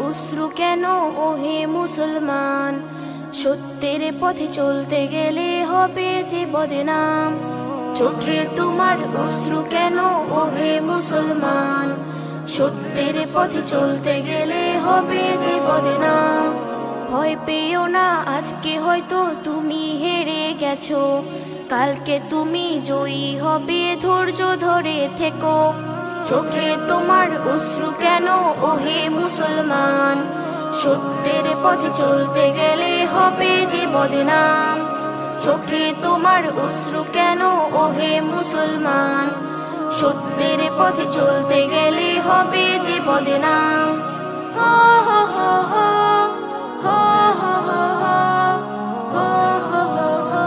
অশ্রু কেন ওহে মুসলমান? সত্যের পথে চলতে গেলে হবে যে বদনাম। চোখে তোমার অশ্রু কেন ওহে মুসলমান? সত্যের পথে চলতে গেলে হবে যে বদনাম। ভয় পেও না, আজকে হয়তো তুমি হেরে গেছো, কালকে তুমি জয়ী হবে, ধৈর্য ধরে থেকো। চোখে তোমার অশ্রু কেন ওহে মুসলমান? সত্যের পথে চলতে গেলে হবে যে বদনাম। চোখে তোমার অশ্রু কেন ওহে মুসলমান? সত্যের পথে চলতে গেলে হবে যে বদনাম। হো হো হো হো হো হো হো হো হো হো।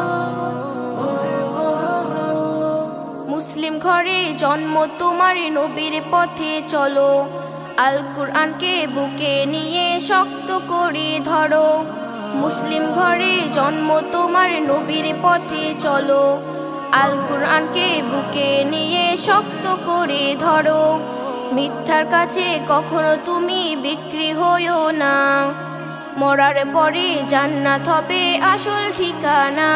মুসলিম ঘরে জন্ম তোমার, নবীর পথে চলো, আল কুরআনকে বুকে নিয়ে শক্ত করে ধরো। মুসলিম ঘরে জন্ম তোমার, নবীর পথে চলো, আল কুরআনকে বুকে নিয়ে শক্ত করে ধরো। মিথ্যার কাছে কখনো তুমি বিক্রি হইও না, মরার পরে জান্নাত হবে আসল ঠিকানা।